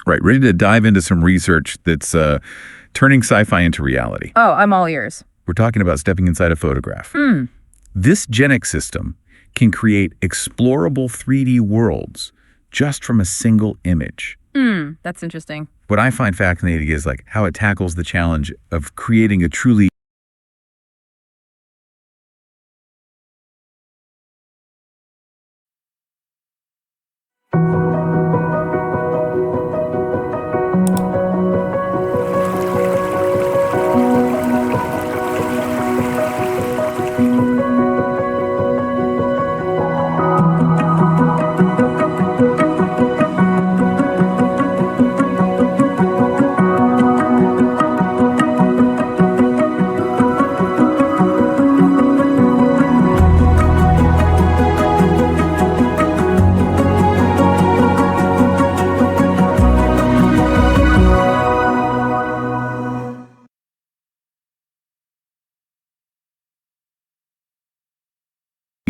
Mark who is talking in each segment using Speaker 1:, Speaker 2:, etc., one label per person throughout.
Speaker 1: Right, ready to dive into some research that's turning sci-fi into reality.
Speaker 2: Oh, I'm all ears.
Speaker 1: We're talking about stepping inside a photograph.
Speaker 2: Hmm.
Speaker 1: This GenEx system can create explorable 3D worlds just from a single image.
Speaker 2: That's interesting.
Speaker 1: What I find fascinating is like how it tackles the challenge of creating a truly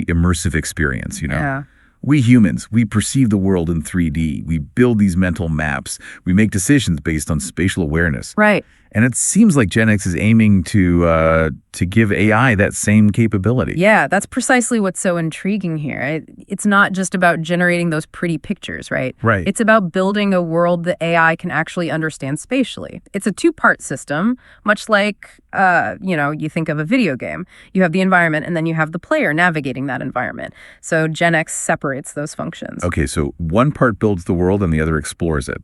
Speaker 1: immersive experience, you know?
Speaker 2: Yeah.
Speaker 1: We humans, we perceive the world in 3D. We build these mental maps. We make decisions based on spatial awareness.
Speaker 2: Right.
Speaker 1: And it seems like GenEx is aiming to give AI that same capability.
Speaker 2: Yeah, that's precisely what's so intriguing here. It's not just about generating those pretty pictures, right?
Speaker 1: Right.
Speaker 2: It's about building a world that AI can actually understand spatially. It's a two-part system, much like, you think of a video game. You have the environment, and then you have the player navigating that environment. So GenEx separates those functions.
Speaker 1: Okay, so one part builds the world and the other explores it.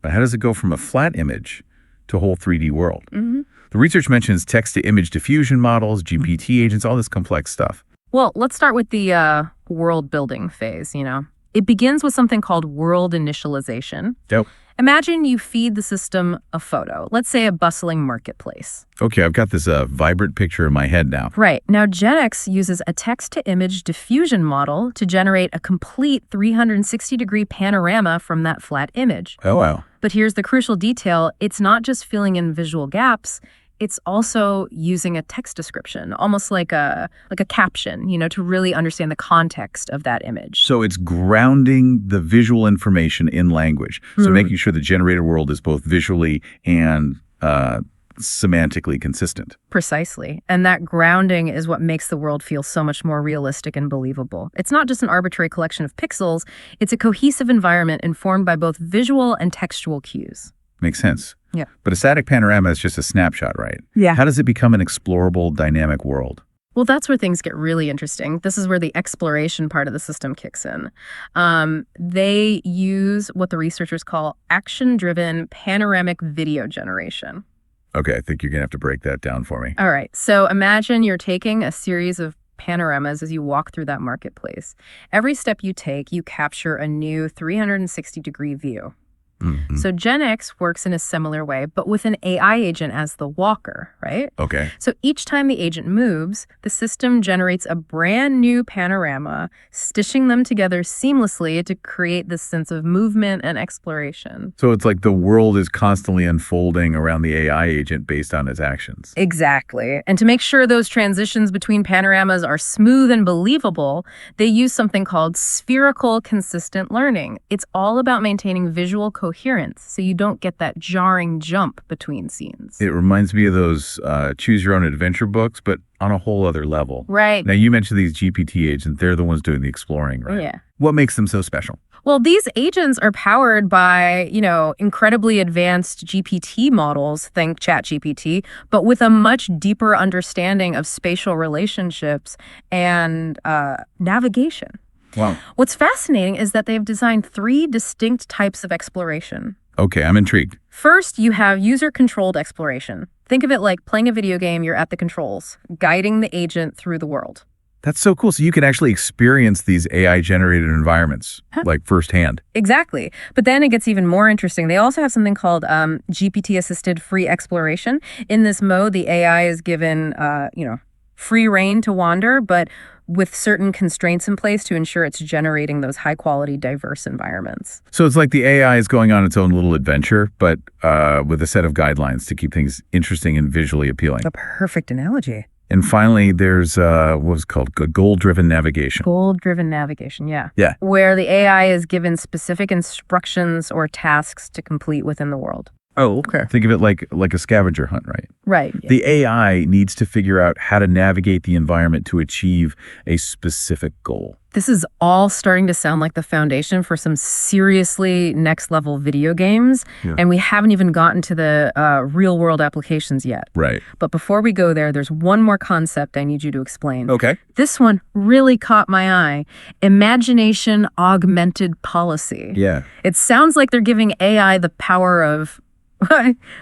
Speaker 1: But how does it go from a flat image to a whole 3D world? The research mentions text-to-image diffusion models, GPT agents, all this complex stuff.
Speaker 2: Well, let's start with the world building phase, It begins with something called world initialization.
Speaker 1: Dope.
Speaker 2: Imagine you feed the system a photo, let's say a bustling marketplace.
Speaker 1: Okay, I've got this vibrant picture in my head now.
Speaker 2: Right. Now, GenEx uses a text-to-image diffusion model to generate a complete 360-degree panorama from that flat image.
Speaker 1: Oh, wow.
Speaker 2: But here's the crucial detail. It's not just filling in visual gaps. It's also using a text description, almost like a caption, to really understand the context of that image.
Speaker 1: So it's grounding the visual information in language. So making sure the generated world is both visually and semantically consistent.
Speaker 2: Precisely. And that grounding is what makes the world feel so much more realistic and believable. It's not just an arbitrary collection of pixels. It's a cohesive environment informed by both visual and textual cues.
Speaker 1: Makes sense.
Speaker 2: Yeah.
Speaker 1: But a static panorama is just a snapshot, right?
Speaker 2: Yeah.
Speaker 1: How does it become an explorable, dynamic world?
Speaker 2: Well, that's where things get really interesting. This is where the exploration part of the system kicks in. They use what the researchers call action-driven panoramic video generation.
Speaker 1: Okay, I think you're going to have to break that down for me.
Speaker 2: All right. So imagine you're taking a series of panoramas as you walk through that marketplace. Every step you take, you capture a new 360-degree view. So GenEx works in a similar way, but with an AI agent as the walker, right?
Speaker 1: Okay.
Speaker 2: So each time the agent moves, the system generates a brand new panorama, stitching them together seamlessly to create this sense of movement and exploration.
Speaker 1: So it's like the world is constantly unfolding around the AI agent based on its actions.
Speaker 2: Exactly. And to make sure those transitions between panoramas are smooth and believable, they use something called spherical consistent learning. It's all about maintaining visual coherence, so you don't get that jarring jump between scenes.
Speaker 1: It reminds me of those choose-your-own-adventure books, but on a whole other level.
Speaker 2: Right.
Speaker 1: Now, you mentioned these GPT agents. They're the ones doing the exploring, right?
Speaker 2: Yeah.
Speaker 1: What makes them so special?
Speaker 2: Well, these agents are powered by, incredibly advanced GPT models, think ChatGPT, but with a much deeper understanding of spatial relationships and navigation.
Speaker 1: Wow.
Speaker 2: What's fascinating is that they've designed 3 distinct types of exploration.
Speaker 1: Okay, I'm intrigued.
Speaker 2: First, you have user-controlled exploration. Think of it like playing a video game, you're at the controls, guiding the agent through the world.
Speaker 1: That's so cool. So you can actually experience these AI-generated environments, like firsthand.
Speaker 2: Exactly. But then it gets even more interesting. They also have something called GPT-assisted free exploration. In this mode, the AI is given, free rein to wander, but with certain constraints in place to ensure it's generating those high-quality, diverse environments.
Speaker 1: So it's like the AI is going on its own little adventure, but with a set of guidelines to keep things interesting and visually appealing.
Speaker 2: A perfect analogy.
Speaker 1: And finally, there's what was called goal-driven navigation.
Speaker 2: Goal-driven navigation, yeah.
Speaker 1: Yeah.
Speaker 2: Where the AI is given specific instructions or tasks to complete within the world.
Speaker 1: Oh, okay. Think of it like a scavenger hunt, right?
Speaker 2: Right.
Speaker 1: The AI needs to figure out how to navigate the environment to achieve a specific goal.
Speaker 2: This is all starting to sound like the foundation for some seriously next-level video games, and we haven't even gotten to the real-world applications yet.
Speaker 1: Right.
Speaker 2: But before we go there, there's one more concept I need you to explain.
Speaker 1: Okay.
Speaker 2: This one really caught my eye. Imagination augmented policy.
Speaker 1: Yeah.
Speaker 2: It sounds like they're giving AI the power of,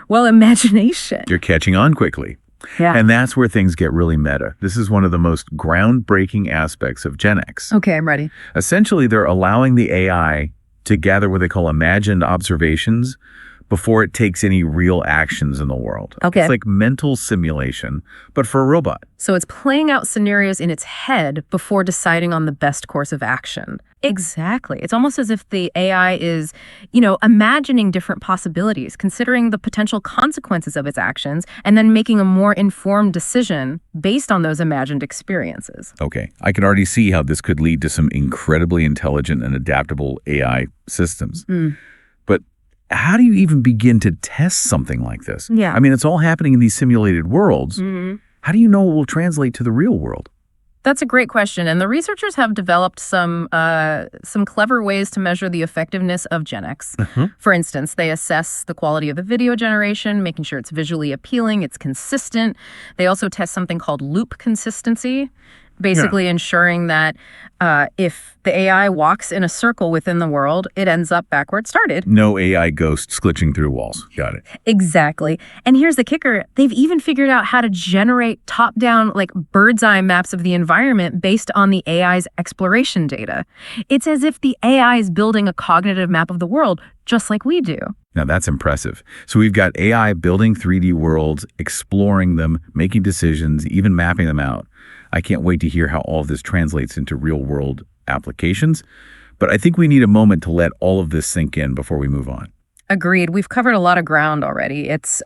Speaker 2: well, imagination.
Speaker 1: You're catching on quickly.
Speaker 2: Yeah.
Speaker 1: And that's where things get really meta. This is one of the most groundbreaking aspects of GenEx.
Speaker 2: Okay, I'm ready.
Speaker 1: Essentially, they're allowing the AI to gather what they call imagined observations before it takes any real actions in the world.
Speaker 2: Okay.
Speaker 1: It's like mental simulation, but for a robot.
Speaker 2: So it's playing out scenarios in its head before deciding on the best course of action. Exactly. It's almost as if the AI is, imagining different possibilities, considering the potential consequences of its actions, and then making a more informed decision based on those imagined experiences.
Speaker 1: Okay. I can already see how this could lead to some incredibly intelligent and adaptable AI systems. But how do you even begin to test something like this?
Speaker 2: Yeah.
Speaker 1: I mean, it's all happening in these simulated worlds. How do you know it will translate to the real world?
Speaker 2: That's a great question, and the researchers have developed some clever ways to measure the effectiveness of GenEx. For instance, they assess the quality of the video generation, making sure it's visually appealing, it's consistent. They also test something called loop consistency, basically ensuring that if the AI walks in a circle within the world, it ends up back where it started.
Speaker 1: No AI ghosts glitching through walls. Got it.
Speaker 2: Exactly. And here's the kicker. They've even figured out how to generate top-down, bird's eye maps of the environment based on the AI's exploration data. It's as if the AI is building a cognitive map of the world, just like we do.
Speaker 1: Now, that's impressive. So we've got AI building 3D worlds, exploring them, making decisions, even mapping them out. I can't wait to hear how all of this translates into real-world applications. But I think we need a moment to let all of this sink in before we move on.
Speaker 2: Agreed. We've covered a lot of ground already. It's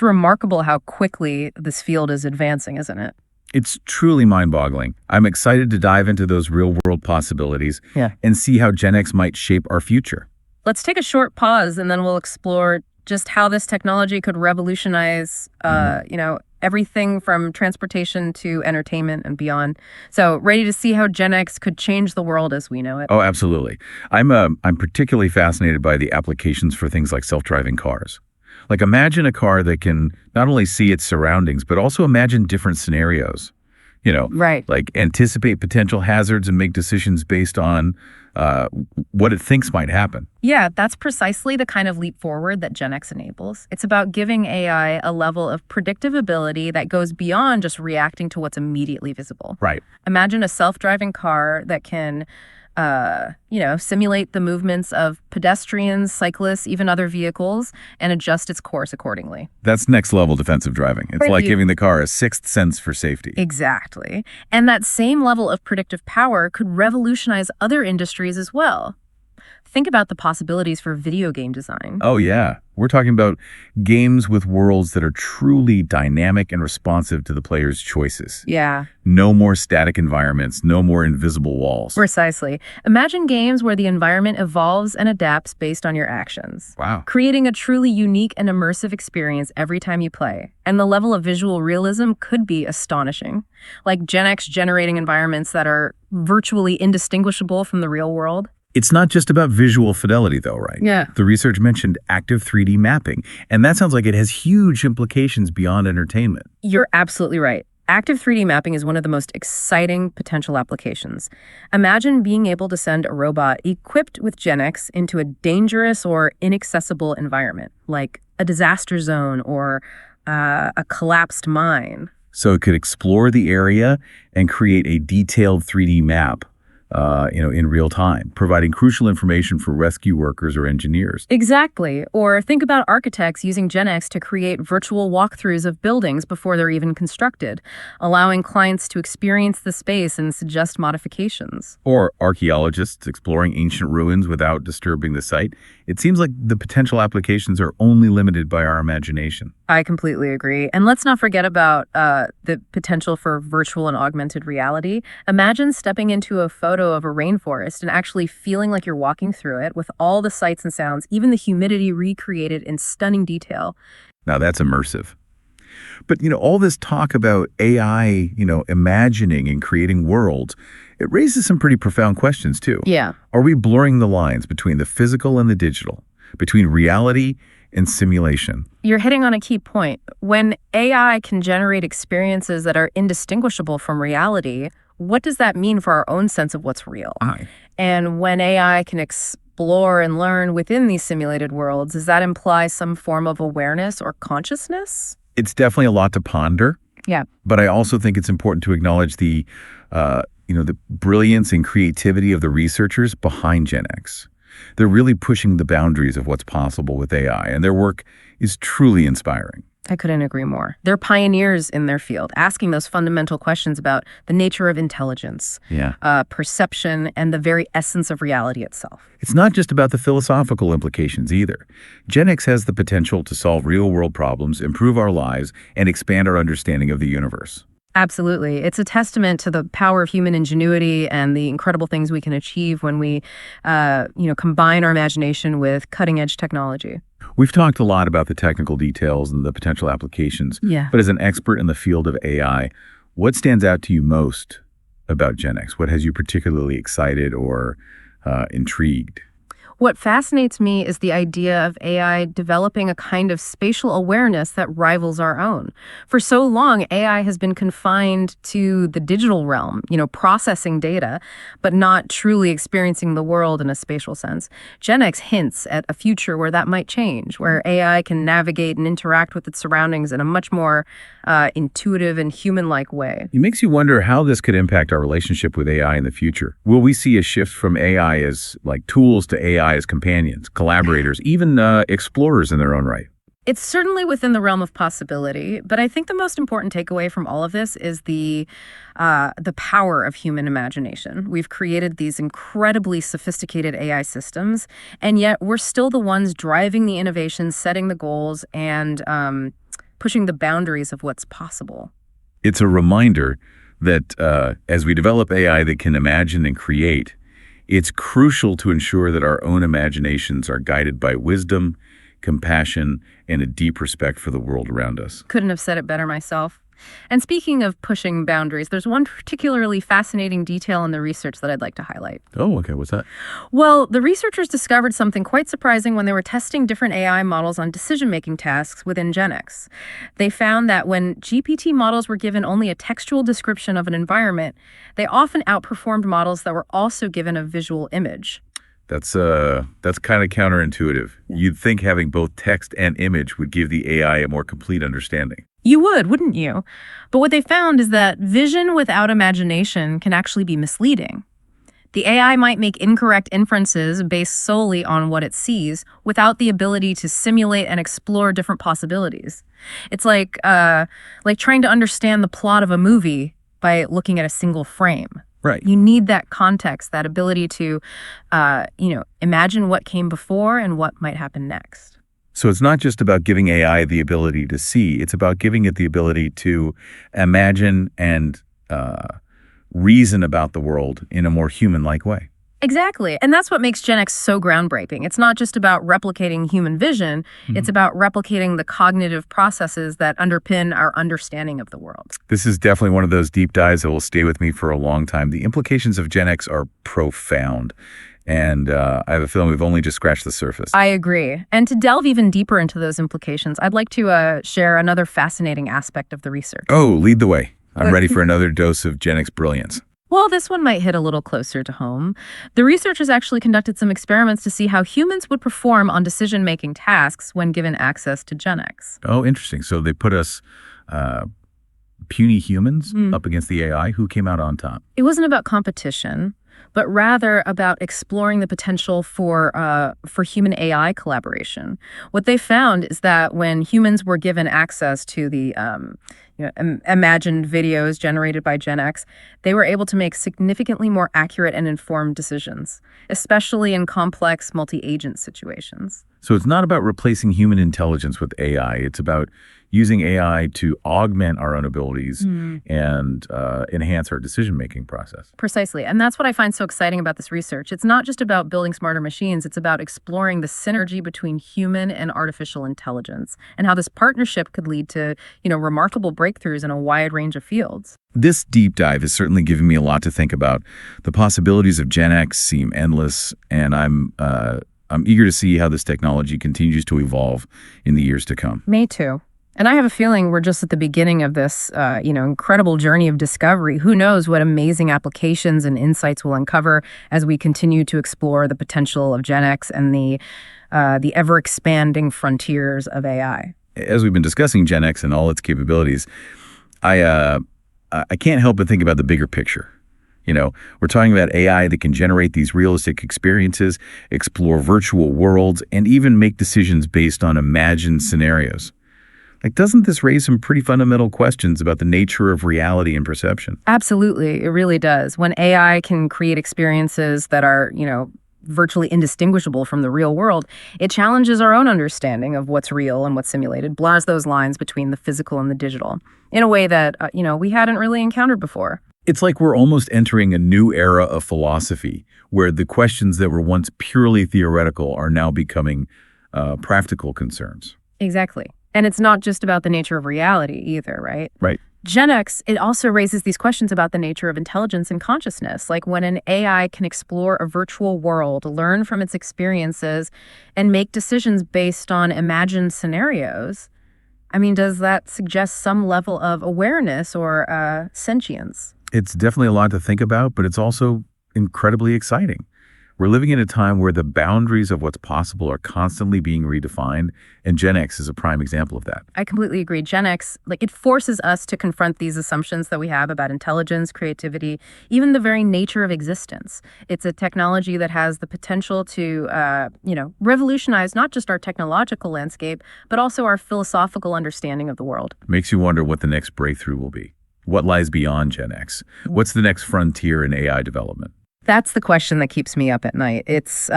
Speaker 2: remarkable how quickly this field is advancing, isn't it?
Speaker 1: It's truly mind-boggling. I'm excited to dive into those real-world possibilities and see how GenEx might shape our future.
Speaker 2: Let's take a short pause, and then we'll explore just how this technology could revolutionize, everything from transportation to entertainment and beyond. So, ready to see how GenEx could change the world as we know it?
Speaker 1: Oh, absolutely. I'm particularly fascinated by the applications for things like self-driving cars. Like, imagine a car that can not only see its surroundings, but also imagine different scenarios.
Speaker 2: Right.
Speaker 1: Like anticipate potential hazards and make decisions based on what it thinks might happen.
Speaker 2: Yeah, that's precisely the kind of leap forward that GenEx enables. It's about giving AI a level of predictive ability that goes beyond just reacting to what's immediately visible.
Speaker 1: Right.
Speaker 2: Imagine a self-driving car that can simulate the movements of pedestrians, cyclists, even other vehicles, and adjust its course accordingly.
Speaker 1: That's next level defensive driving. It's like giving the car a sixth sense for safety.
Speaker 2: Exactly. And that same level of predictive power could revolutionize other industries as well. Think about the possibilities for video game design.
Speaker 1: Oh, yeah. We're talking about games with worlds that are truly dynamic and responsive to the player's choices.
Speaker 2: Yeah.
Speaker 1: No more static environments, no more invisible walls.
Speaker 2: Precisely. Imagine games where the environment evolves and adapts based on your actions.
Speaker 1: Wow.
Speaker 2: Creating a truly unique and immersive experience every time you play. And the level of visual realism could be astonishing. Like GenEx generating environments that are virtually indistinguishable from the real world.
Speaker 1: It's not just about visual fidelity, though, right?
Speaker 2: Yeah.
Speaker 1: The research mentioned active 3D mapping, and that sounds like it has huge implications beyond entertainment.
Speaker 2: You're absolutely right. Active 3D mapping is one of the most exciting potential applications. Imagine being able to send a robot equipped with GenEx into a dangerous or inaccessible environment, like a disaster zone or a collapsed mine.
Speaker 1: So it could explore the area and create a detailed 3D map in real time, providing crucial information for rescue workers or engineers.
Speaker 2: Exactly. Or think about architects using GenEx to create virtual walkthroughs of buildings before they're even constructed, allowing clients to experience the space and suggest modifications.
Speaker 1: Or archaeologists exploring ancient ruins without disturbing the site. It seems like the potential applications are only limited by our imagination.
Speaker 2: I completely agree. And let's not forget about the potential for virtual and augmented reality. Imagine stepping into a photo of a rainforest and actually feeling like you're walking through it with all the sights and sounds, even the humidity recreated in stunning detail.
Speaker 1: Now that's immersive. But, all this talk about AI, imagining and creating worlds, it raises some pretty profound questions too.
Speaker 2: Yeah.
Speaker 1: Are we blurring the lines between the physical and the digital, between reality and simulation?
Speaker 2: You're hitting on a key point. When AI can generate experiences that are indistinguishable from reality, what does that mean for our own sense of what's real? And when AI can explore and learn within these simulated worlds, does that imply some form of awareness or consciousness?
Speaker 1: It's definitely a lot to ponder.
Speaker 2: Yeah.
Speaker 1: But I also think it's important to acknowledge the brilliance and creativity of the researchers behind GenEx. They're really pushing the boundaries of what's possible with AI, and their work is truly inspiring.
Speaker 2: I couldn't agree more. They're pioneers in their field, asking those fundamental questions about the nature of intelligence, perception, and the very essence of reality itself.
Speaker 1: It's not just about the philosophical implications either. GenEx has the potential to solve real-world problems, improve our lives, and expand our understanding of the universe.
Speaker 2: Absolutely. It's a testament to the power of human ingenuity and the incredible things we can achieve when we, combine our imagination with cutting-edge technology.
Speaker 1: We've talked a lot about the technical details and the potential applications.
Speaker 2: Yeah.
Speaker 1: But as an expert in the field of AI, what stands out to you most about GenEx? What has you particularly excited or intrigued?
Speaker 2: What fascinates me is the idea of AI developing a kind of spatial awareness that rivals our own. For so long, AI has been confined to the digital realm, processing data, but not truly experiencing the world in a spatial sense. GenEx hints at a future where that might change, where AI can navigate and interact with its surroundings in a much more intuitive and human-like way.
Speaker 1: It makes you wonder how this could impact our relationship with AI in the future. Will we see a shift from AI as tools to AI as companions, collaborators, even explorers in their own right?
Speaker 2: It's certainly within the realm of possibility, but I think the most important takeaway from all of this is the power of human imagination. We've created these incredibly sophisticated AI systems, and yet we're still the ones driving the innovations, setting the goals, and pushing the boundaries of what's possible.
Speaker 1: It's a reminder that as we develop AI that can imagine and create, it's crucial to ensure that our own imaginations are guided by wisdom, compassion, and a deep respect for the world around us.
Speaker 2: Couldn't have said it better myself. And speaking of pushing boundaries, there's one particularly fascinating detail in the research that I'd like to highlight.
Speaker 1: Oh, okay. What's that?
Speaker 2: Well, the researchers discovered something quite surprising when they were testing different AI models on decision-making tasks within GenEx. They found that when GPT models were given only a textual description of an environment, they often outperformed models that were also given a visual image.
Speaker 1: That's kind of counterintuitive. You'd think having both text and image would give the AI a more complete understanding.
Speaker 2: You would, wouldn't you? But what they found is that vision without imagination can actually be misleading. The AI might make incorrect inferences based solely on what it sees without the ability to simulate and explore different possibilities. It's like trying to understand the plot of a movie by looking at a single frame.
Speaker 1: Right.
Speaker 2: You need that context, that ability to, imagine what came before and what might happen next.
Speaker 1: So it's not just about giving AI the ability to see, it's about giving it the ability to imagine and reason about the world in a more human-like way.
Speaker 2: Exactly. And that's what makes GenEx so groundbreaking. It's not just about replicating human vision, it's about replicating the cognitive processes that underpin our understanding of the world.
Speaker 1: This is definitely one of those deep dives that will stay with me for a long time. The implications of GenEx are profound. And I have a feeling we've only just scratched the surface.
Speaker 2: I agree. And to delve even deeper into those implications, I'd like to share another fascinating aspect of the research.
Speaker 1: Oh, lead the way. I'm ready for another dose of GenEx brilliance.
Speaker 2: Well, this one might hit a little closer to home. The researchers actually conducted some experiments to see how humans would perform on decision-making tasks when given access to GenEx.
Speaker 1: Oh, interesting. So they put us puny humans up against the AI. Who came out on top?
Speaker 2: It wasn't about competition. but rather about exploring the potential for human AI collaboration. What they found is that when humans were given access to the imagined videos generated by GenEx, they were able to make significantly more accurate and informed decisions, especially in complex multi-agent situations.
Speaker 1: So it's not about replacing human intelligence with AI. It's about using AI to augment our own abilities and enhance our decision-making process.
Speaker 2: Precisely. And that's what I find so exciting about this research. It's not just about building smarter machines. It's about exploring the synergy between human and artificial intelligence and how this partnership could lead to, remarkable breakthroughs in a wide range of fields.
Speaker 1: This deep dive has certainly given me a lot to think about. The possibilities of GenEx seem endless, and I'm eager to see how this technology continues to evolve in the years to come.
Speaker 2: Me too. And I have a feeling we're just at the beginning of this, incredible journey of discovery. Who knows what amazing applications and insights we'll uncover as we continue to explore the potential of GenEx and the ever-expanding frontiers of AI.
Speaker 1: As we've been discussing GenEx and all its capabilities, I can't help but think about the bigger picture. We're talking about AI that can generate these realistic experiences, explore virtual worlds, and even make decisions based on imagined scenarios. Doesn't this raise some pretty fundamental questions about the nature of reality and perception?
Speaker 2: Absolutely. It really does. When AI can create experiences that are, virtually indistinguishable from the real world, it challenges our own understanding of what's real and what's simulated, blurs those lines between the physical and the digital in a way that, we hadn't really encountered before.
Speaker 1: It's like we're almost entering a new era of philosophy where the questions that were once purely theoretical are now becoming practical concerns.
Speaker 2: Exactly. And it's not just about the nature of reality either, right?
Speaker 1: Right.
Speaker 2: GenEx, it also raises these questions about the nature of intelligence and consciousness, like when an AI can explore a virtual world, learn from its experiences, and make decisions based on imagined scenarios. Does that suggest some level of awareness or sentience?
Speaker 1: It's definitely a lot to think about, but it's also incredibly exciting. We're living in a time where the boundaries of what's possible are constantly being redefined, and GenEx is a prime example of that.
Speaker 2: I completely agree. GenEx, it forces us to confront these assumptions that we have about intelligence, creativity, even the very nature of existence. It's a technology that has the potential to, revolutionize not just our technological landscape, but also our philosophical understanding of the world.
Speaker 1: Makes you wonder what the next breakthrough will be. What lies beyond GenEx? What's the next frontier in AI development?
Speaker 2: That's the question that keeps me up at night. It's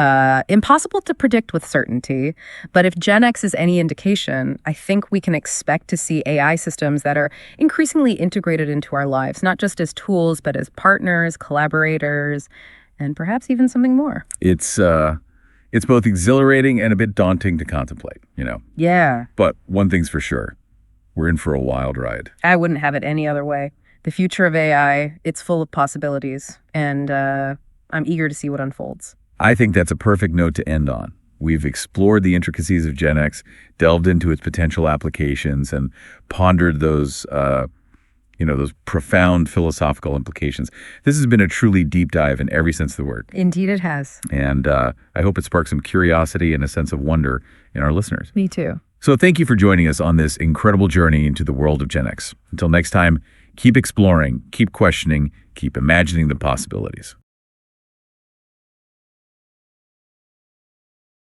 Speaker 2: impossible to predict with certainty, but if GenEx is any indication, I think we can expect to see AI systems that are increasingly integrated into our lives, not just as tools, but as partners, collaborators, and perhaps even something more.
Speaker 1: It's both exhilarating and a bit daunting to contemplate,
Speaker 2: Yeah.
Speaker 1: But one thing's for sure, we're in for a wild ride.
Speaker 2: I wouldn't have it any other way. The future of AI, it's full of possibilities, and I'm eager to see what unfolds.
Speaker 1: I think that's a perfect note to end on. We've explored the intricacies of GenEx, delved into its potential applications, and pondered those profound philosophical implications. This has been a truly deep dive in every sense of the word.
Speaker 2: Indeed it has.
Speaker 1: And I hope it sparks some curiosity and a sense of wonder in our listeners.
Speaker 2: Me too.
Speaker 1: So thank you for joining us on this incredible journey into the world of GenEx. Until next time, keep exploring, keep questioning, keep imagining the possibilities.